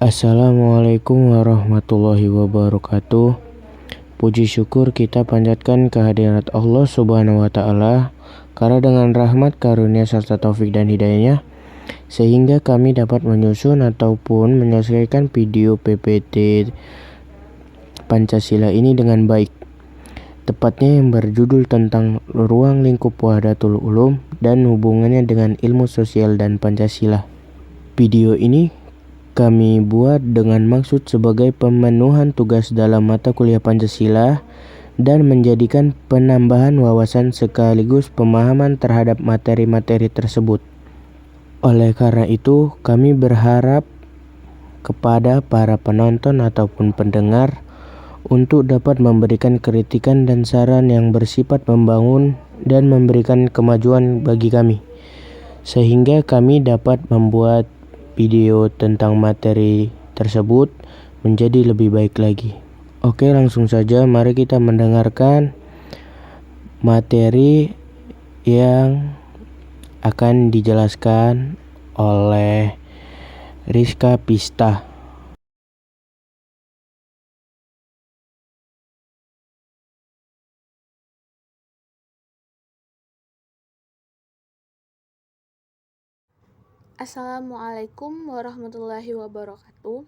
Assalamualaikum warahmatullahi wabarakatuh. Puji syukur kita panjatkan kehadirat Allah Subhanahu wa Ta'ala, karena dengan rahmat, karunia serta taufik dan hidayahnya, sehingga kami dapat menyusun ataupun menyelesaikan video PPT Pancasila ini dengan baik. Tepatnya yang berjudul tentang ruang lingkup Wahdatul Ulum dan hubungannya dengan ilmu sosial dan Pancasila. Video ini kami buat dengan maksud sebagai pemenuhan tugas dalam mata kuliah Pancasila dan menjadikan penambahan wawasan sekaligus pemahaman terhadap materi-materi tersebut. Oleh karena itu, kami berharap kepada para penonton ataupun pendengar untuk dapat memberikan kritikan dan saran yang bersifat membangun dan memberikan kemajuan bagi kami, sehingga kami dapat membuat video tentang materi tersebut menjadi lebih baik lagi. Oke, langsung saja mari kita mendengarkan materi yang akan dijelaskan oleh Rizka Pista. Assalamualaikum warahmatullahi wabarakatuh.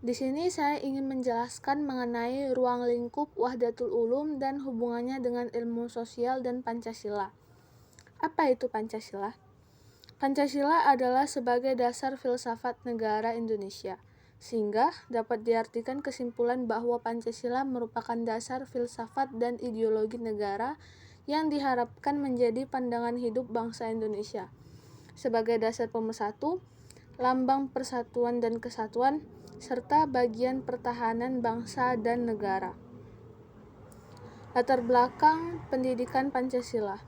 Di sini saya ingin menjelaskan mengenai ruang lingkup Wahdatul Ulum dan hubungannya dengan ilmu sosial dan Pancasila. Apa itu Pancasila? Pancasila adalah sebagai dasar filsafat negara Indonesia, sehingga dapat diartikan kesimpulan bahwa Pancasila merupakan dasar filsafat dan ideologi negara yang diharapkan menjadi pandangan hidup bangsa Indonesia sebagai dasar pemersatu, lambang persatuan dan kesatuan, serta bagian pertahanan bangsa dan negara. Latar belakang pendidikan Pancasila.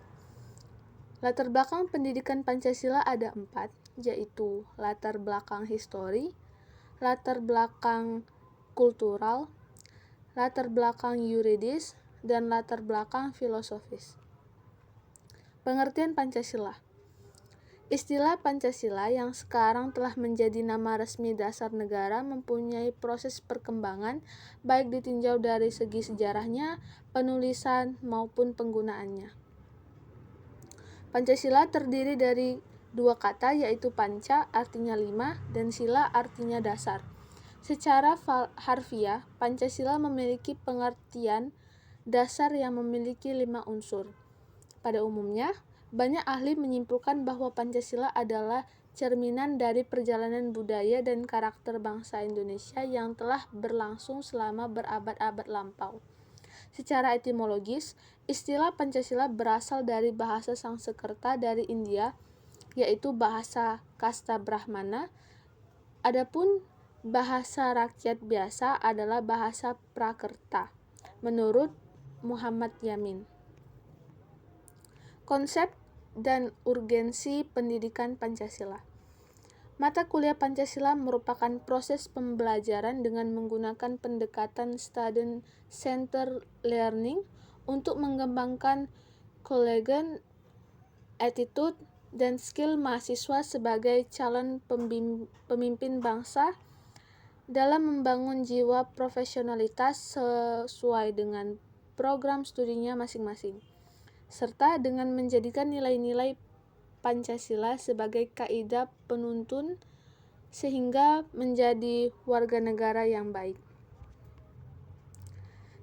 Latar belakang pendidikan Pancasila ada 4, yaitu latar belakang histori, latar belakang kultural, latar belakang yuridis, dan latar belakang filosofis. Pengertian Pancasila. Istilah Pancasila yang sekarang telah menjadi nama resmi dasar negara mempunyai proses perkembangan baik ditinjau dari segi sejarahnya, penulisan, maupun penggunaannya. Pancasila terdiri dari 2 kata, yaitu panca artinya 5 dan sila artinya dasar. Secara harfiah, Pancasila memiliki pengertian dasar yang memiliki 5 unsur. Pada umumnya, banyak ahli menyimpulkan bahwa Pancasila adalah cerminan dari perjalanan budaya dan karakter bangsa Indonesia yang telah berlangsung selama berabad-abad lampau. Secara etimologis, istilah Pancasila berasal dari bahasa Sangsekerta dari India, yaitu bahasa kasta Brahmana. Adapun bahasa rakyat biasa adalah bahasa Prakerta, menurut Muhammad Yamin. Konsep dan urgensi pendidikan Pancasila. Mata kuliah Pancasila merupakan proses pembelajaran dengan menggunakan pendekatan student-centered learning untuk mengembangkan collagen, attitude, dan skill mahasiswa sebagai calon pemimpin bangsa dalam membangun jiwa profesionalitas sesuai dengan program studinya masing-masing, serta dengan menjadikan nilai-nilai Pancasila sebagai kaidah penuntun sehingga menjadi warga negara yang baik.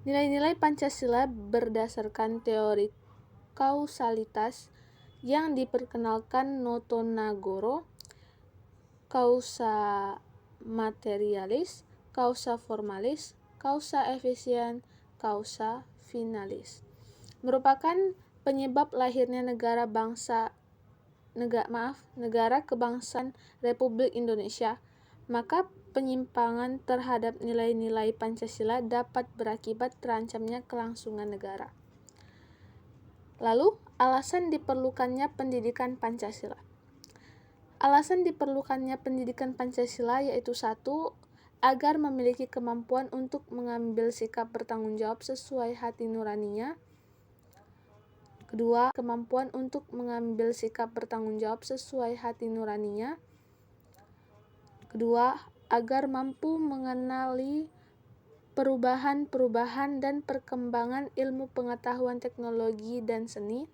Nilai-nilai Pancasila berdasarkan teori kausalitas yang diperkenalkan Notonagoro, causa materialis, causa formalis, causa efficient, causa finalis, merupakan penyebab lahirnya negara kebangsaan Republik Indonesia. Maka penyimpangan terhadap nilai-nilai Pancasila dapat berakibat terancamnya kelangsungan negara. Lalu, alasan diperlukannya pendidikan Pancasila. Alasan diperlukannya pendidikan Pancasila yaitu 1. Agar memiliki kemampuan untuk mengambil sikap bertanggung jawab sesuai hati nuraninya. 2. Kemampuan untuk mengambil sikap bertanggung jawab sesuai hati nuraninya. Kedua, agar mampu mengenali perubahan-perubahan dan perkembangan ilmu pengetahuan teknologi dan seni.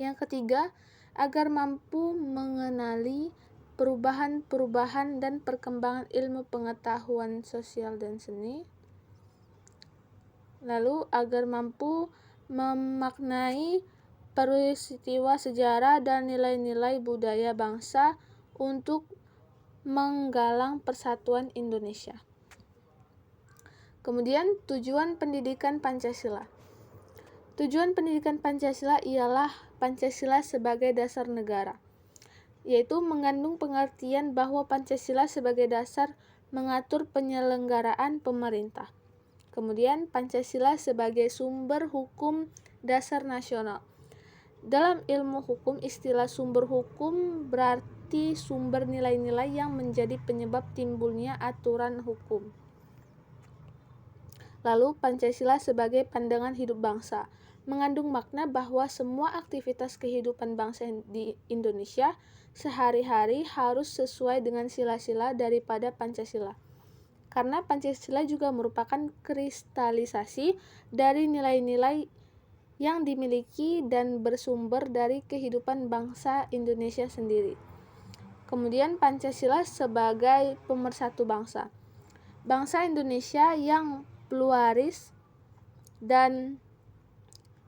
Yang ketiga, agar mampu mengenali perubahan-perubahan dan perkembangan ilmu pengetahuan sosial dan seni. Lalu, agar mampu memaknai peristiwa sejarah dan nilai-nilai budaya bangsa untuk menggalang persatuan Indonesia. Kemudian, tujuan pendidikan Pancasila. Tujuan pendidikan Pancasila ialah Pancasila sebagai dasar negara, yaitu mengandung pengertian bahwa Pancasila sebagai dasar mengatur penyelenggaraan pemerintah. Kemudian, Pancasila sebagai sumber hukum dasar nasional. Dalam ilmu hukum, istilah sumber hukum berarti sumber nilai-nilai yang menjadi penyebab timbulnya aturan hukum. Lalu, Pancasila sebagai pandangan hidup bangsa, mengandung makna bahwa semua aktivitas kehidupan bangsa di Indonesia sehari-hari harus sesuai dengan sila-sila daripada Pancasila. Karena Pancasila juga merupakan kristalisasi dari nilai-nilai yang dimiliki dan bersumber dari kehidupan bangsa Indonesia sendiri. Kemudian, Pancasila sebagai pemersatu bangsa. Bangsa Indonesia yang pluralis dan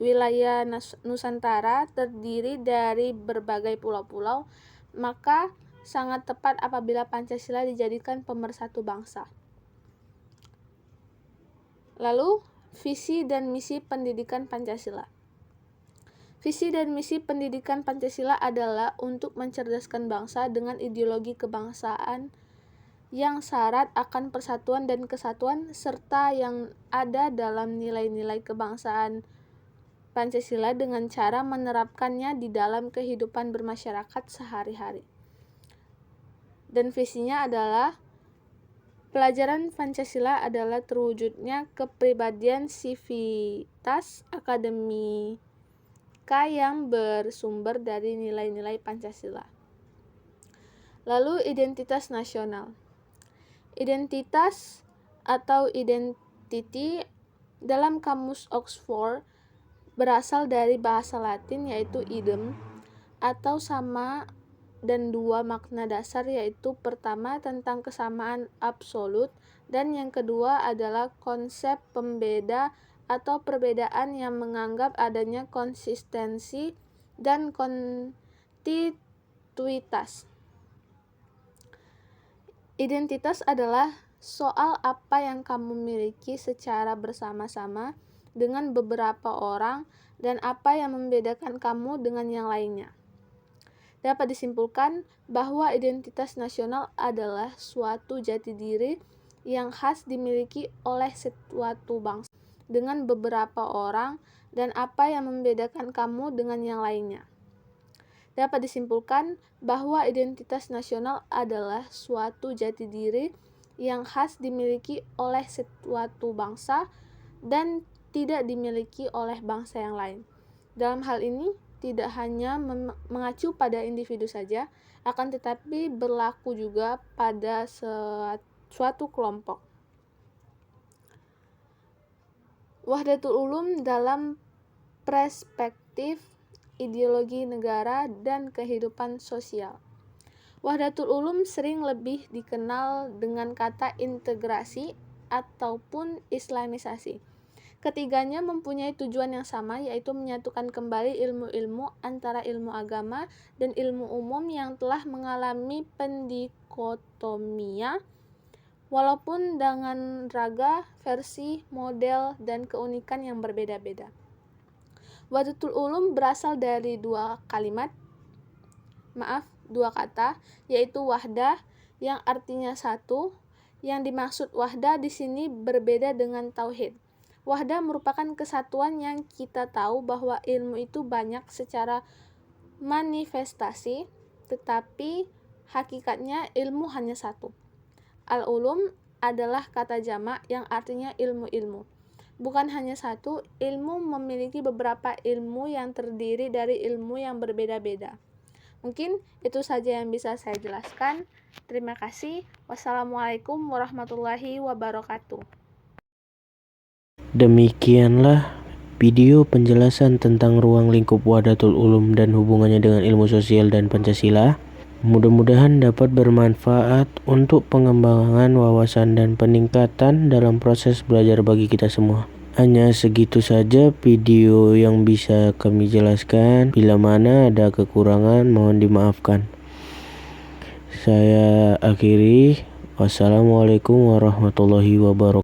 wilayah Nusantara terdiri dari berbagai pulau-pulau, maka sangat tepat apabila Pancasila dijadikan pemersatu bangsa. Lalu, visi dan misi pendidikan Pancasila. Visi dan misi pendidikan Pancasila adalah untuk mencerdaskan bangsa dengan ideologi kebangsaan yang syarat akan persatuan dan kesatuan serta yang ada dalam nilai-nilai kebangsaan Pancasila dengan cara menerapkannya di dalam kehidupan bermasyarakat sehari-hari. Dan visinya adalah pelajaran Pancasila adalah terwujudnya kepribadian sivitas akademika yang bersumber dari nilai-nilai Pancasila. Lalu, identitas nasional. Identitas atau identity dalam kamus Oxford berasal dari bahasa Latin yaitu idem atau sama dan dua makna dasar, yaitu pertama tentang kesamaan absolut dan yang kedua adalah konsep pembeda atau perbedaan yang menganggap adanya konsistensi dan kontinuitas. Identitas adalah soal apa yang kamu miliki secara bersama-sama dengan beberapa orang dan apa yang membedakan kamu dengan yang lainnya. Dapat disimpulkan bahwa identitas nasional adalah suatu jati diri yang khas dimiliki oleh suatu bangsa dengan beberapa orang dan apa yang membedakan kamu dengan yang lainnya. Dapat disimpulkan bahwa identitas nasional adalah suatu jati diri yang khas dimiliki oleh suatu bangsa dan tidak dimiliki oleh bangsa yang lain. Dalam hal ini, tidak hanya mengacu pada individu saja, akan tetapi berlaku juga pada suatu kelompok. Wahdatul Ulum dalam perspektif ideologi negara dan kehidupan sosial. Wahdatul Ulum sering lebih dikenal dengan kata integrasi ataupun islamisasi. Ketiganya mempunyai tujuan yang sama, yaitu menyatukan kembali ilmu-ilmu antara ilmu agama dan ilmu umum yang telah mengalami pendikotomia, walaupun dengan raga, versi, model, dan keunikan yang berbeda-beda. Wahdatul Ulum berasal dari dua kata, yaitu wahdah yang artinya satu. Yang dimaksud wahdah di sini berbeda dengan tauhid. Wahdah merupakan kesatuan yang kita tahu bahwa ilmu itu banyak secara manifestasi, tetapi hakikatnya ilmu hanya satu. Al-ulum adalah kata jamak yang artinya ilmu-ilmu. Bukan hanya satu, ilmu memiliki beberapa ilmu yang terdiri dari ilmu yang berbeda-beda. Mungkin itu saja yang bisa saya jelaskan. Terima kasih. Wassalamualaikum warahmatullahi wabarakatuh. Demikianlah video penjelasan tentang ruang lingkup Wahdatul Ulum dan hubungannya dengan ilmu sosial dan Pancasila. Mudah-mudahan dapat bermanfaat untuk pengembangan wawasan dan peningkatan dalam proses belajar bagi kita semua. Hanya segitu saja video yang bisa kami jelaskan. Bila mana ada kekurangan, mohon dimaafkan. Saya akhiri. Wassalamualaikum warahmatullahi wabarakatuh.